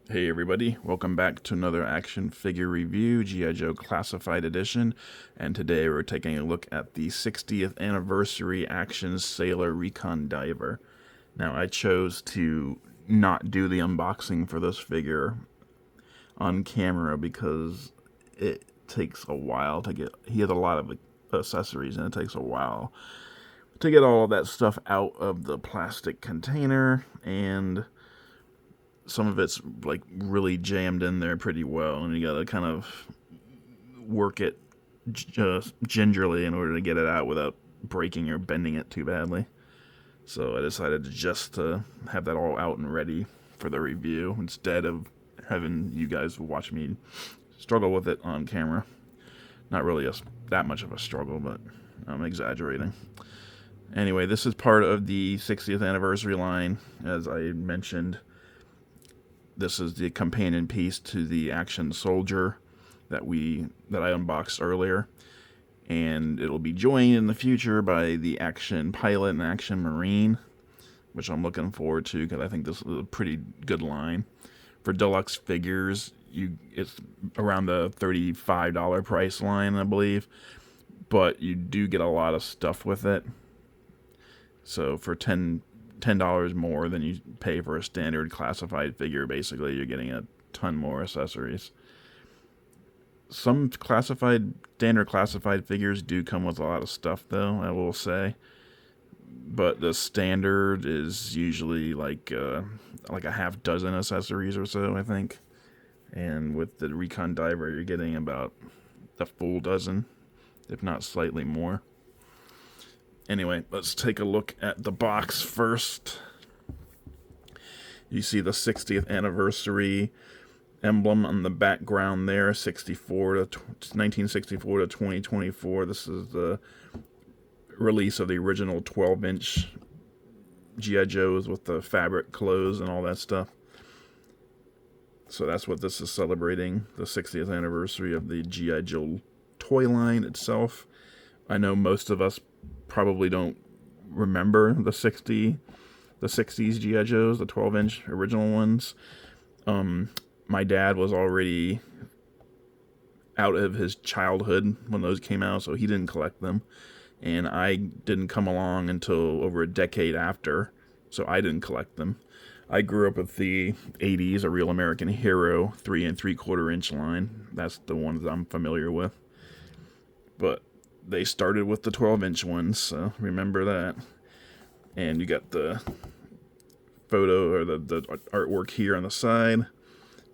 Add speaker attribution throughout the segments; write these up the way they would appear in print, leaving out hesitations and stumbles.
Speaker 1: Hey everybody, welcome back to another action figure review, G.I. Joe Classified Edition, and today we're taking a look at the 60th Anniversary Action Sailor Recon Diver. Now I chose to not do the unboxing for this figure on camera because it takes a while to get, he has a lot of accessories and it takes a while to get all of that stuff out of the plastic container, and some of it's like really jammed in there pretty well, and you gotta kind of work it gingerly in order to get it out without breaking or bending it too badly. So I decided just to have that all out and ready for the review instead of having you guys watch me struggle with it on camera. Not really that much of a struggle, but I'm exaggerating. Anyway, this is part of the 60th anniversary line, as I mentioned. This is the companion piece to the Action Soldier that I unboxed earlier, and it'll be joined in the future by the Action Pilot and Action Marine, which I'm looking forward to because I think this is a pretty good line. For deluxe figures, it's around the $35 price line, I believe, but you do get a lot of stuff with it. So for $10 more than you pay for a standard classified figure, basically you're getting a ton more accessories. Some standard classified figures do come with a lot of stuff, though, I will say. But the standard is usually like a half dozen accessories or so, I think. And with the Recon Diver, you're getting about a full dozen, if not slightly more. Anyway, let's take a look at the box first. You see the 60th anniversary emblem on the background there, 1964 to 2024. This is the release of the original 12-inch G.I. Joes with the fabric clothes and all that stuff. So that's what this is celebrating, the 60th anniversary of the G.I. Joe toy line itself. I know most of us probably don't remember the 60s G.I. Joes, the 12-inch original ones. My dad was already out of his childhood when those came out, so he didn't collect them. And I didn't come along until over a decade after, so I didn't collect them. I grew up with the 80s, A Real American Hero 3 3/4 inch line. That's the ones I'm familiar with. But they started with the 12-inch ones, so remember that. And you got the photo or the artwork here on the side. You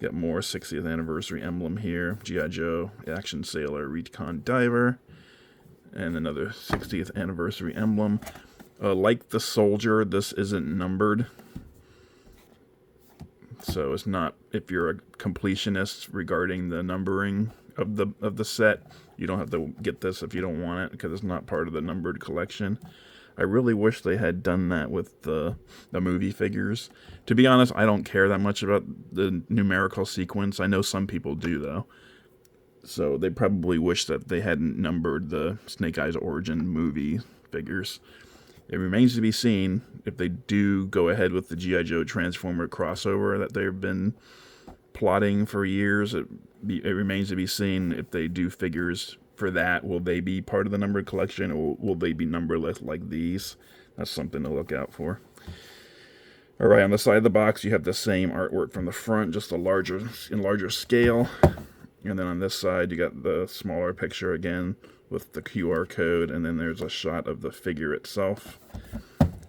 Speaker 1: got more 60th anniversary emblem here. G.I. Joe, Action Sailor, Recon Diver. And another 60th anniversary emblem. Like the Soldier, this isn't numbered. So it's not, if you're a completionist regarding the numbering of the set, you don't have to get this if you don't want it, because it's not part of the numbered collection. I really wish they had done that with the movie figures. To be honest, I don't care that much about the numerical sequence. I know some people do, though. So they probably wish that they hadn't numbered the Snake Eyes Origin movie figures. It remains to be seen if they do go ahead with the G.I. Joe Transformer crossover that they've been plotting for years. It remains to be seen if they do figures for that. Will they be part of the numbered collection, or will they be numberless like these? That's something to look out for. Alright, on the side of the box you have the same artwork from the front, just in larger scale. And then on this side you got the smaller picture again with the QR code, and then there's a shot of the figure itself.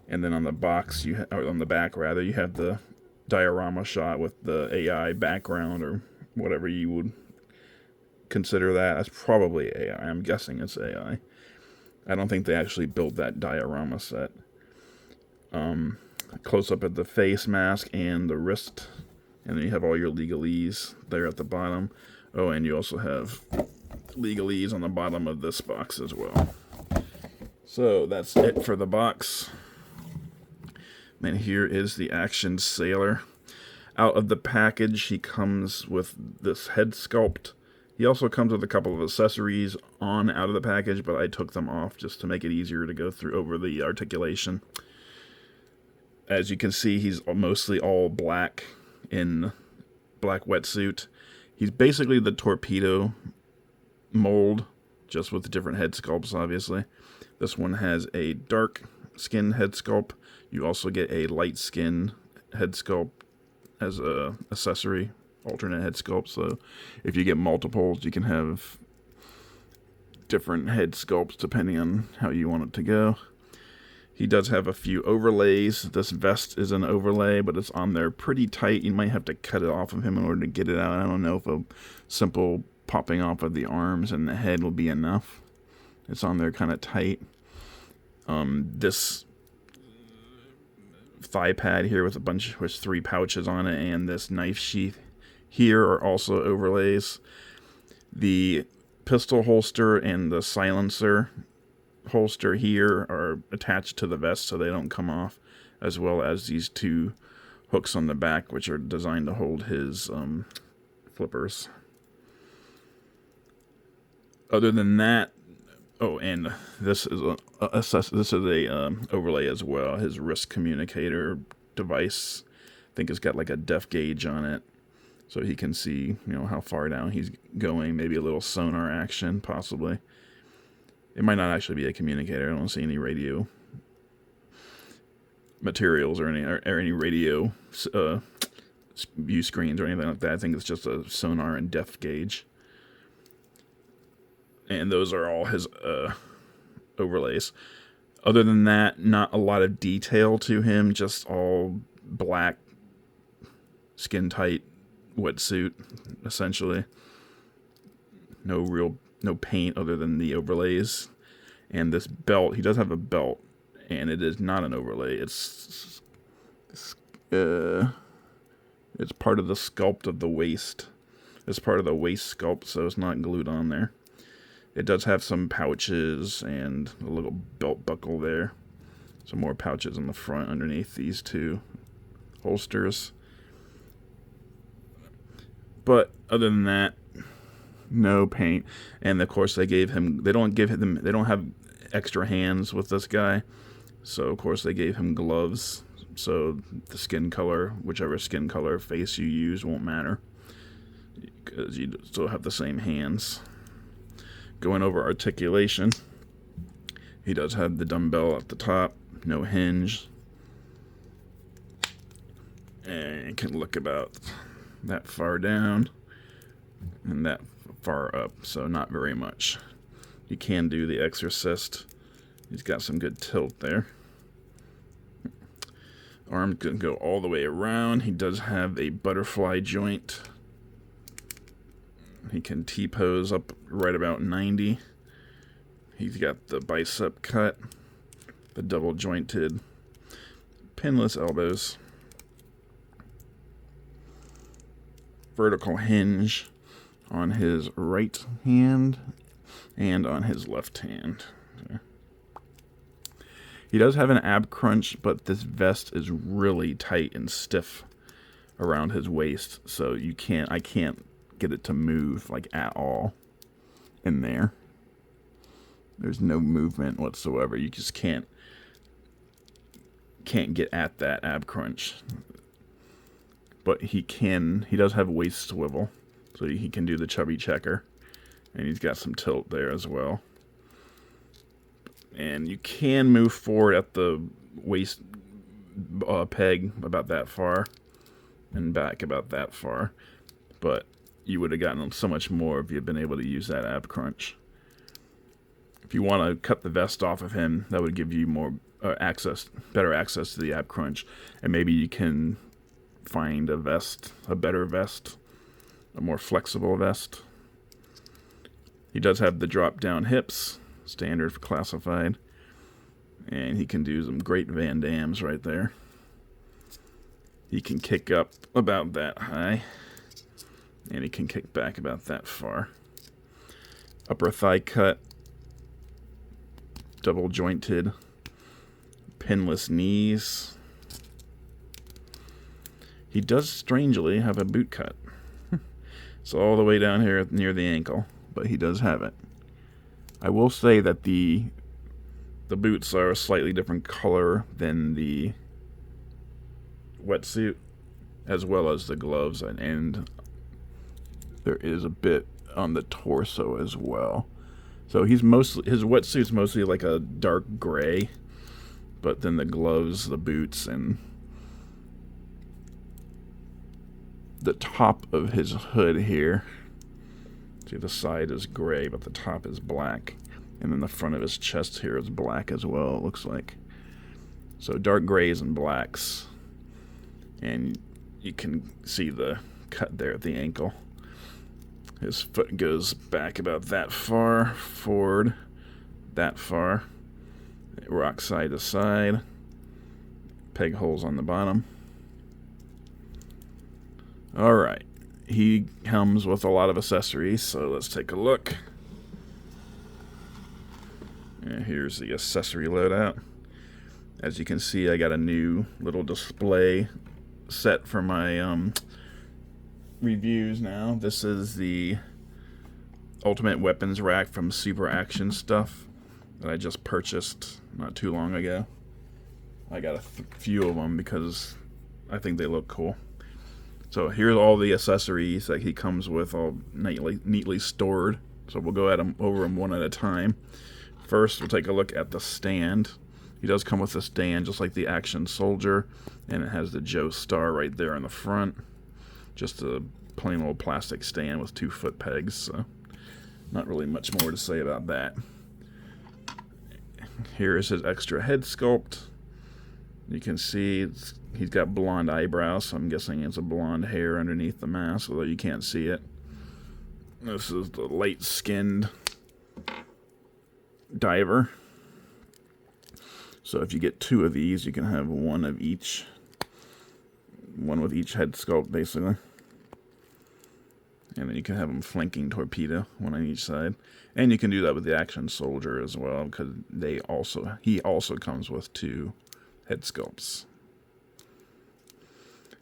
Speaker 1: And then on the box, on the back rather, you have the diorama shot with the AI background, or whatever you would consider that. That's probably AI. I'm guessing it's AI. I don't think they actually built that diorama set. Close up at the face mask and the wrist, and then you have all your legalese there at the bottom. Oh, and you also have legalese on the bottom of this box as well. So that's it for the box. And here is the Action Sailor. Out of the package, he comes with this head sculpt. He also comes with a couple of accessories out of the package, but I took them off just to make it easier to go through over the articulation. As you can see, he's mostly all black in black wetsuit. He's basically the torpedo mold, just with different head sculpts, obviously. This one has a dark skin head sculpt. You also get a light skin head sculpt as a accessory, alternate head sculpt. So if you get multiples, you can have different head sculpts depending on how you want it to go. He does have a few overlays. This vest is an overlay, but it's on there pretty tight. You might have to cut it off of him in order to get it out. I don't know if a simple popping off of the arms and the head will be enough. It's on there kind of tight. This thigh pad here with with 3 pouches on it, and this knife sheath here are also overlays. The pistol holster and the silencer holster here are attached to the vest so they don't come off, as well as these 2 hooks on the back, which are designed to hold his flippers. Other than that, oh, and this is a overlay as well. His wrist communicator device, I think it's got like a depth gauge on it, so he can see, how far down he's going. Maybe a little sonar action, possibly. It might not actually be a communicator. I don't see any radio materials or any radio view screens or anything like that. I think it's just a sonar and depth gauge. And those are all his overlays. Other than that, not a lot of detail to him. Just all black, skin-tight wetsuit, essentially. No paint other than the overlays. And this belt, he does have a belt, and it is not an overlay. It's part of the sculpt of the waist. It's part of the waist sculpt, so it's not glued on there. It does have some pouches and a little belt buckle there. Some more pouches on the front underneath these 2 holsters. But other than that, no paint. And of course they don't have extra hands with this guy. So of course they gave him gloves. So the skin color, whichever skin color face you use, won't matter, because you still have the same hands. Going over articulation, he does have the dumbbell at the top, no hinge, and it can look about that far down and that far up, so not very much. You can do the Exorcist. He's got some good tilt there. Arm can go all the way around. He does have a butterfly joint. He can T-pose up right about 90. He's got the bicep cut, the double jointed pinless elbows, vertical hinge on his right hand and on his left hand. Okay. He does have an ab crunch, but this vest is really tight and stiff around his waist, so I can't get it to move like at all in there. There's no movement whatsoever. You just can't get at that ab crunch. But he does have waist swivel, so he can do the chubby checker, and he's got some tilt there as well. And you can move forward at the waist peg about that far and back about that far, but you would have gotten so much more if you had been able to use that ab crunch. If you want to cut the vest off of him, that would give you more better access to the ab crunch, and maybe you can find a better vest, a more flexible vest. He does have the drop down hips, standard for classified, and he can do some great Van Dams right there. He can kick up about that high, and he can kick back about that far. Upper thigh cut, double jointed, pinless knees. He does strangely have a boot cut. It's all the way down here near the ankle, but he does have it. I will say that the boots are a slightly different color than the wetsuit. as well as the gloves, and there is a bit on the torso as well. So his wetsuit's mostly like a dark gray, but then the gloves, the boots, and the top of his hood here, see, the side is gray, but the top is black. And then the front of his chest here is black as well, it looks like. So dark grays and blacks. And you can see the cut there at the ankle. His foot goes back about that far, forward that far. It rocks side to side. Peg holes on the bottom. Alright. He comes with a lot of accessories, so let's take a look. And here's the accessory loadout. As you can see, I got a new little display set for my reviews now. This is the Ultimate Weapons Rack from Super Action Stuff that I just purchased not too long ago. I got a few of them because I think they look cool. So here's all the accessories that he comes with, all neatly stored. So we'll go over them one at a time. First, we'll take a look at the stand. He does come with a stand just like the Action Soldier, and it has the Joe star right there in the front. Just a plain old plastic stand with 2 foot pegs, so not really much more to say about that. Here is his extra head sculpt. You can see he's got blonde eyebrows, so I'm guessing it's a blonde hair underneath the mask, although you can't see it. This is the light-skinned diver. So if you get 2 of these, you can have one of each. One with each head sculpt, basically. And then you can have them flanking torpedo, one on each side. And you can do that with the Action Soldier as well, because he also comes with 2 head sculpts.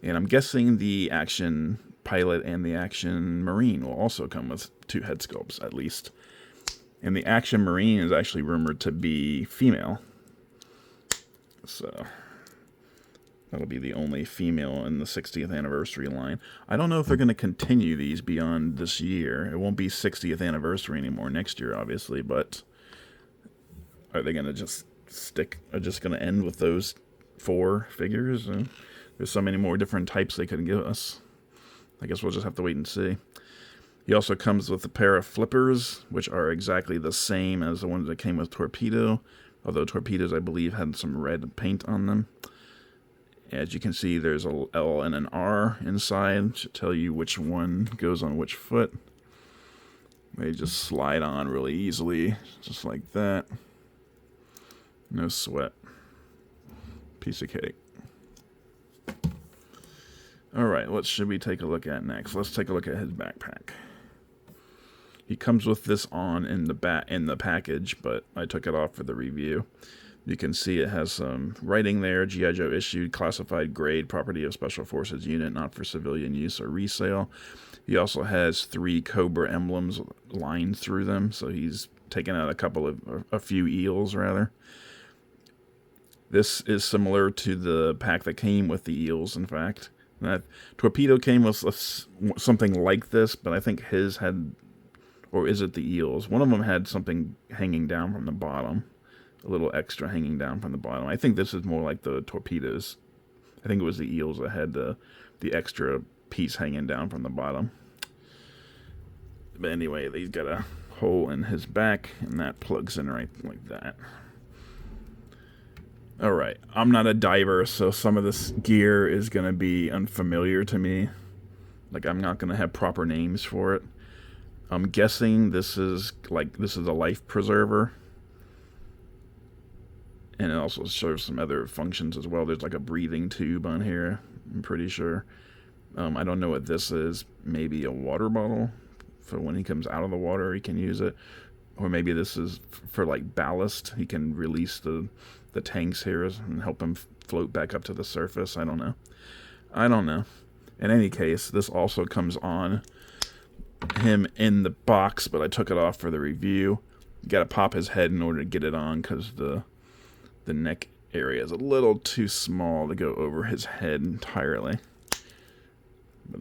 Speaker 1: And I'm guessing the Action Pilot and the Action Marine will also come with 2 head sculpts, at least. And the Action Marine is actually rumored to be female. So that'll be the only female in the 60th anniversary line. I don't know if they're going to continue these beyond this year. It won't be 60th anniversary anymore next year, obviously, but are they going to just going to end with those 4 figures? There's so many more different types they could give us. I guess we'll just have to wait and see. He also comes with a pair of flippers, which are exactly the same as the ones that came with Torpedo, although Torpedoes, I believe, had some red paint on them. As you can see, there's a L and an R inside, should tell you which one goes on which foot. They just slide on really easily, just like that. No sweat. Piece of cake. Alright, what should we take a look at next? Let's take a look at his backpack. He comes with this on in the package, but I took it off for the review. You can see it has some writing there. G.I.Joe issued, classified grade, property of Special Forces unit, not for civilian use or resale. He also has 3 Cobra emblems lined through them, so he's taken out a few eels, rather. This is similar to the pack that came with the eels, in fact. That Torpedo came with something like this, but I think his had, or is it the eels? One of them had something hanging down from the bottom. A little extra hanging down from the bottom. I think this is more like the Torpedoes. I think it was the eels that had the extra piece hanging down from the bottom. But anyway, he's got a hole in his back, and that plugs in right like that. Alright, I'm not a diver, so some of this gear is going to be unfamiliar to me. Like, I'm not going to have proper names for it. I'm guessing this is a life preserver. And it also serves some other functions as well. There's like a breathing tube on here, I'm pretty sure. I don't know what this is. Maybe a water bottle. For when he comes out of the water, he can use it. Or maybe this is for like ballast. He can release the tanks here and help him float back up to the surface. I don't know. In any case, this also comes on him in the box, but I took it off for the review. You gotta pop his head in order to get it on, because the neck area is a little too small to go over his head entirely.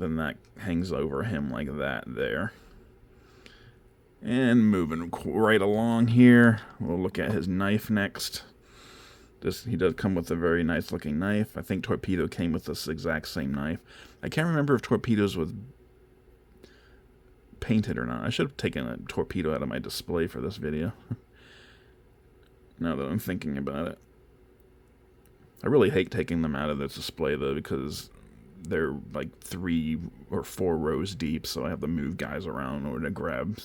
Speaker 1: then that hangs over him like that there. And moving right along here, we'll look at his knife next. He does come with a very nice looking knife. I think Torpedo came with this exact same knife. I can't remember if Torpedo's was painted or not. I should have taken a Torpedo out of my display for this video. Now that I'm thinking about it. I really hate taking them out of this display though, because they're like 3 or 4 rows deep, so I have to move guys around or to grab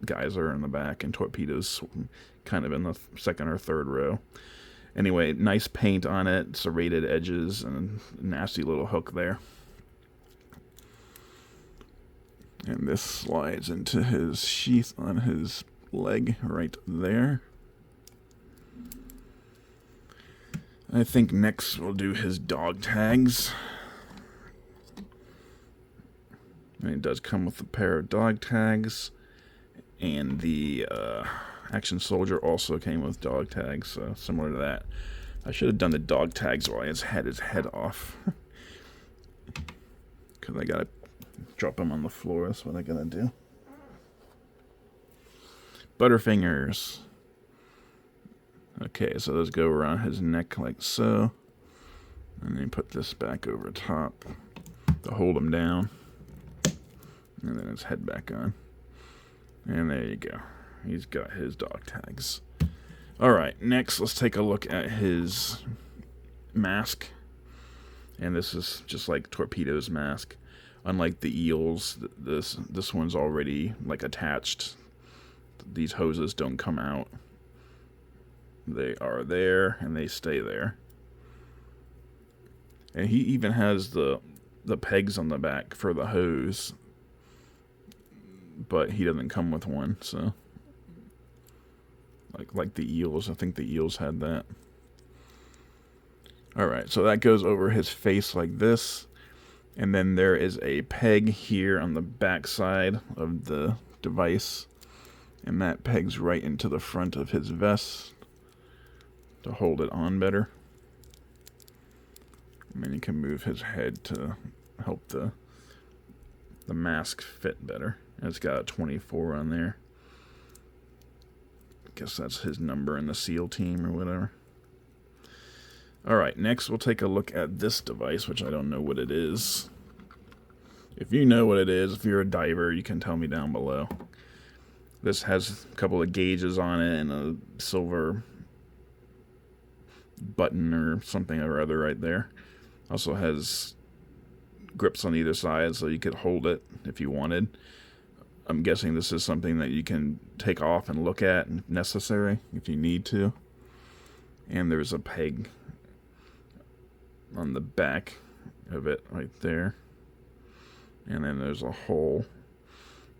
Speaker 1: guys that are in the back, and Torpedo's kind of in the 2nd or 3rd row. Anyway, nice paint on it, serrated edges, and a nasty little hook there. And this slides into his sheath on his leg right there. I think next we'll do his dog tags. And it does come with a pair of dog tags. And the Action Soldier also came with dog tags, so similar to that. I should have done the dog tags while I had his head off. Because I gotta drop him on the floor, that's what I gotta do. Butterfingers. Okay, so those go around his neck like so. And then you put this back over top to hold him down. And then his head back on. And there you go. He's got his dog tags. Alright, next let's take a look at his mask. And this is just like Torpedo's mask. Unlike the eels, this one's already like attached. These hoses don't come out. They are there and they stay there. And he even has the pegs on the back for the hose. But he doesn't come with one, so like the eels. I think the eels had that. Alright, so that goes over his face like this. And then there is a peg here on the back side of the device. And that pegs right into the front of his vest to hold it on better. And then you can move his head to help the mask fit better. And it's got a 24 on there. I guess that's his number in the SEAL team or whatever. Alright, next we'll take a look at this device, which I don't know what it is. If you know what it is, if you're a diver, you can tell me down below. This has a couple of gauges on it and a silver button or something or other right there. Also has grips on either side so you could hold it if you wanted. I'm guessing this is something that you can take off and look at if necessary, if you need to. And there's a peg on the back of it right there. And then there's a hole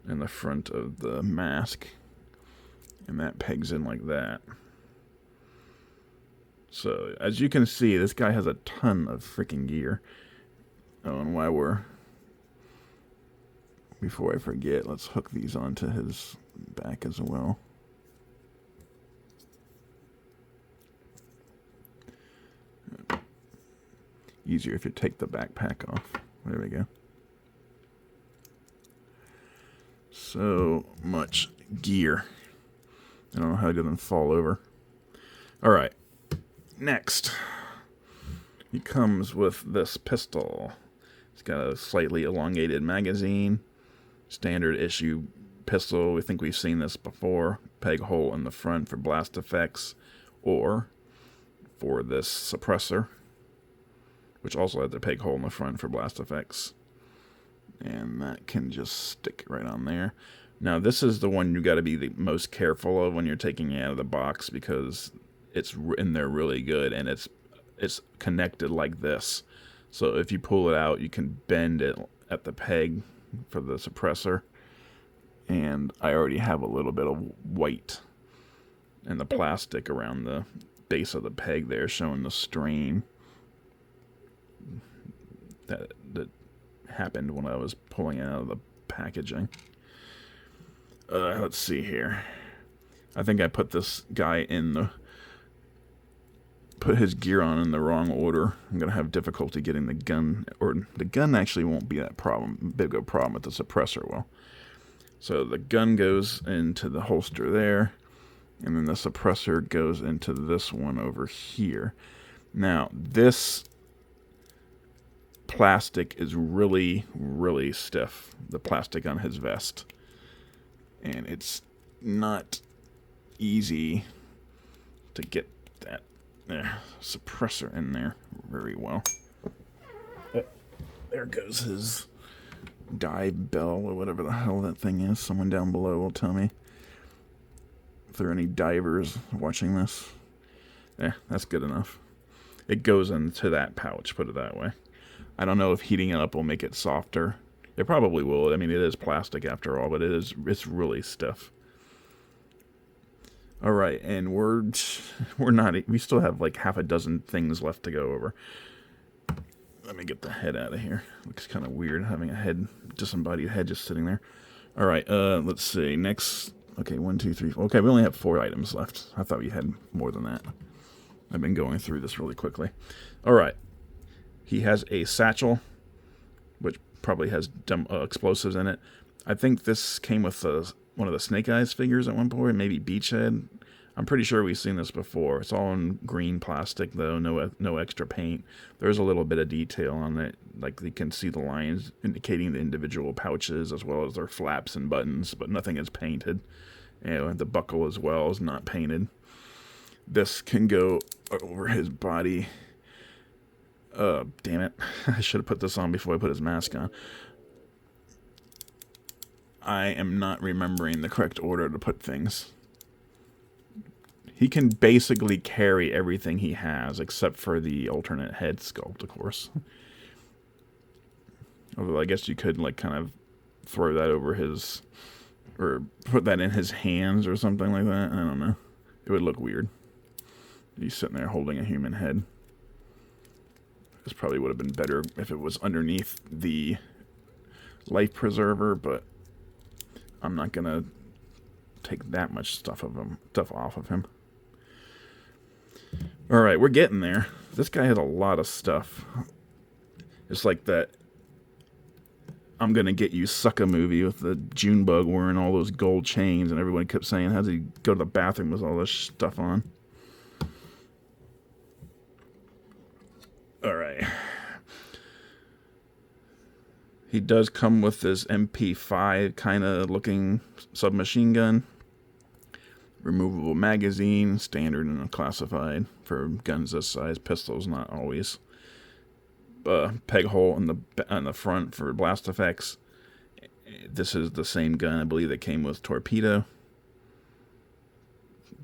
Speaker 1: in the front of the mask. And that pegs in like that. So, as you can see, this guy has a ton of freaking gear. Oh, and before I forget, let's hook these onto his back as well. Easier if you take the backpack off. There we go. So much gear. I don't know how it doesn't fall over. Alright. Next. He comes with this pistol. It's got a slightly elongated magazine. Standard issue pistol. We think we've seen this before. Peg hole in the front for blast effects. Or for this suppressor, which also has a peg hole in the front for blast effects. And that can just stick right on there. Now this is the one you got to be the most careful of when you're taking it out of the box, because it's in there really good and it's connected like this. So if you pull it out, you can bend it at the peg for the suppressor. And I already have a little bit of white in the plastic around the base of the peg there, showing the strain that happened when I was pulling it out of the packaging. Let's see here. I think I put this guy in put his gear on in the wrong order. I'm going to have difficulty getting the gun, or the gun actually won't be that big of a problem, but the suppressor will. So the gun goes into the holster there, and then the suppressor goes into this one over here. Now, this plastic is really, really stiff, the plastic on his vest. And it's not easy to get that suppressor in there very well. There goes his dive bell, or whatever the hell that thing is. Someone down below will tell me if there are any divers watching this. Yeah, that's good enough. It goes into that pouch, put it that way. I don't know if heating it up will make it softer. It probably will. I mean, it is plastic after all, but it's really stiff. All right, and we still have like half a dozen things left to go over. Let me get the head out of here. Looks kind of weird having a disembodied head just sitting there. All right, let's see. Next, okay, 1, 2, 3, 4. Okay, we only have 4 items left. I thought we had more than that. I've been going through this really quickly. All right, he has a satchel, which probably has explosives in it. I think this came with one of the Snake Eyes figures at one point, maybe Beachhead. I'm pretty sure we've seen this before. It's all in green plastic, though, no extra paint. There's a little bit of detail on it, like you can see the lines indicating the individual pouches as well as their flaps and buttons, but nothing is painted. The buckle as well is not painted. This can go over his body. Damn it. I should have put this on before I put his mask on. I am not remembering the correct order to put things. He can basically carry everything he has, except for the alternate head sculpt, of course. Although I guess you could, like, kind of throw that over his... or put that in his hands or something like that. I don't know. It would look weird. He's sitting there holding a human head. This probably would have been better if it was underneath the life preserver, but I'm not gonna take that much stuff off of him. All right, we're getting there. This guy has a lot of stuff. It's like that I'm gonna get you sucker movie with the June bug wearing all those gold chains, and everyone kept saying, "How does he go to the bathroom with all this stuff on?" All right. He does come with this MP5 kind of looking submachine gun. Removable magazine, standard and unclassified for guns this size. Pistols, not always. Peg hole on the front for blast effects. This is the same gun, I believe, that came with torpedo.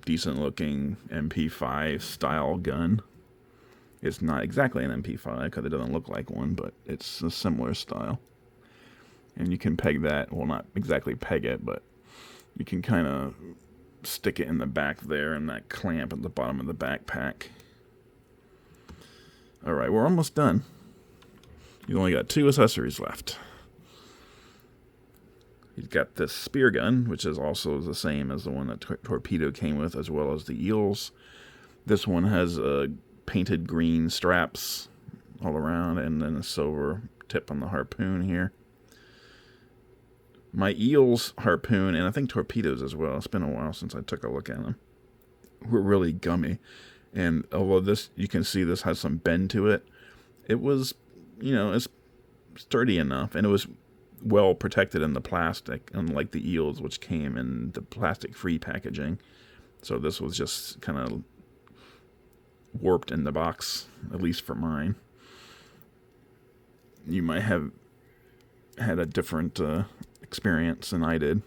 Speaker 1: Decent looking MP5 style gun. It's not exactly an MP5 because it doesn't look like one, but it's a similar style. And you can peg that, well, not exactly peg it, but you can kind of stick it in the back there and that clamp at the bottom of the backpack. All right, we're almost done. You only got 2 accessories left. He's got this spear gun, which is also the same as the one that Torpedo came with, as well as the eels. This one has painted green straps all around, and then a silver tip on the harpoon here. My eels harpoon, and I think torpedoes as well, it's been a while since I took a look at them, were really gummy. And although this, you can see this has some bend to it, it was, it's sturdy enough, and it was well protected in the plastic, unlike the eels, which came in the plastic-free packaging. So this was just kind of warped in the box, at least for mine. You might have had a different experience than I did.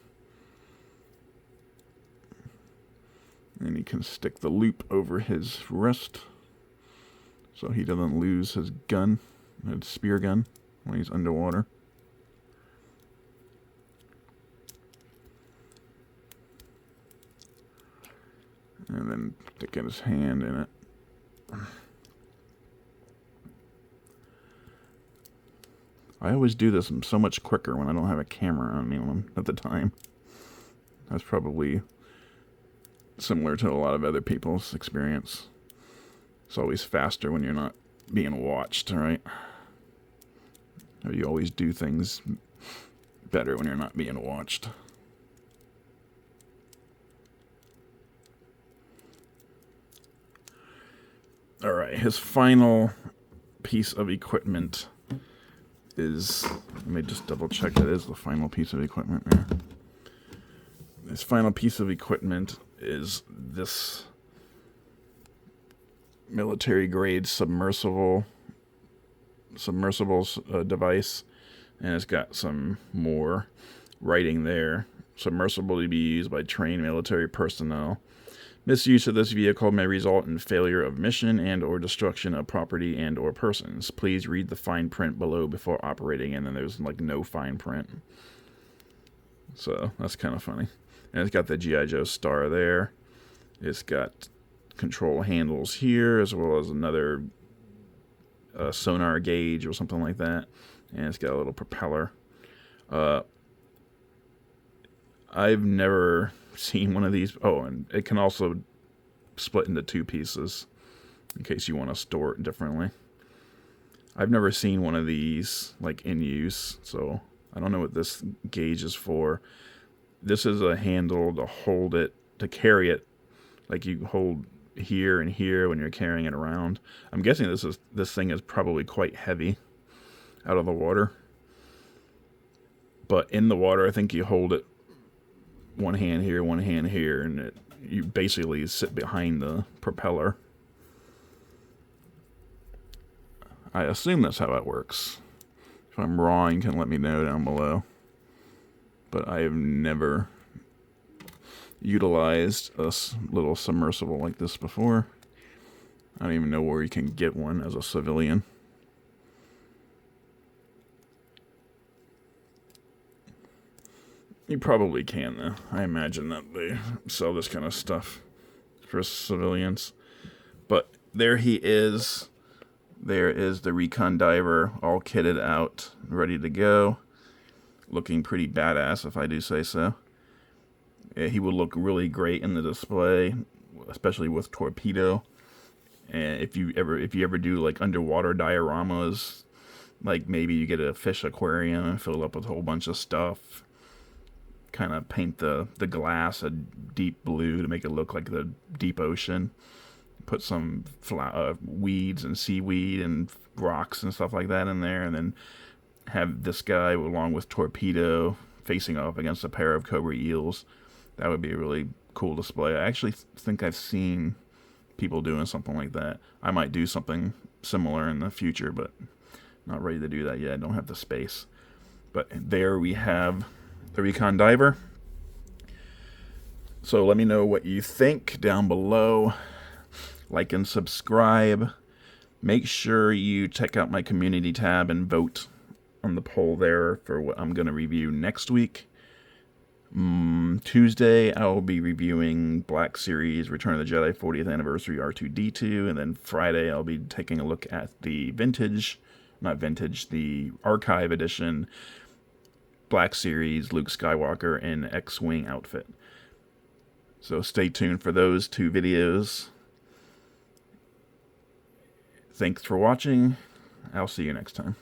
Speaker 1: And you can stick the loop over his wrist so he doesn't lose his gun, his spear gun, when he's underwater. And then stick his hand in it. I always do this so much quicker when I don't have a camera on me at the time. That's probably similar to a lot of other people's experience. It's always faster when you're not being watched, right? Or you always do things better when you're not being watched. Alright, his final piece of equipment is, let me just double check that is the final piece of equipment there. His final piece of equipment is this military grade submersible device, and it's got some more writing there. Submersible to be used by trained military personnel. Misuse of this vehicle may result in failure of mission and or destruction of property and or persons. Please read the fine print below before operating, and then there's like no fine print. So that's kind of funny. And it's got the G.I.Joe star there. It's got control handles here, as well as another sonar gauge or something like that. And it's got a little propeller. I've never seen one of these. Oh, and it can also split into two pieces in case you want to store it differently. I've never seen one of these like in use, so I don't know what this gauge is for. This is a handle to hold it, to carry it, like you hold here and here when you're carrying it around. I'm guessing this thing is probably quite heavy out of the water. But in the water, I think you hold it one hand here, and you basically sit behind the propeller. I assume that's how it works. If I'm wrong, you can let me know down below. But I have never utilized a little submersible like this before. I don't even know where you can get one as a civilian. You probably can, though. I imagine that they sell this kind of stuff for civilians. But there he is. There is the Recon Diver, all kitted out, ready to go. Looking pretty badass, if I do say so. Yeah, he would look really great in the display, especially with torpedo. And if you ever do like underwater dioramas, like maybe you get a fish aquarium and fill it up with a whole bunch of stuff. Kind of paint the glass a deep blue to make it look like the deep ocean. Put some weeds and seaweed and rocks and stuff like that in there, and then have this guy along with torpedo facing off against a pair of cobra eels. That would be a really cool display. I actually think I've seen people doing something like that. I might do something similar in the future, but not ready to do that yet. I don't have the space. But there we have the Recon Diver. So let me know what you think down below. Like and subscribe. Make sure you check out my community tab and vote on the poll there for what I'm going to review next week. Tuesday, I will be reviewing Black Series Return of the Jedi 40th Anniversary R2-D2. And then Friday, I'll be taking a look at the the Archive Edition Black Series Luke Skywalker in X-Wing outfit. So stay tuned for those two videos. Thanks for watching. I'll see you next time.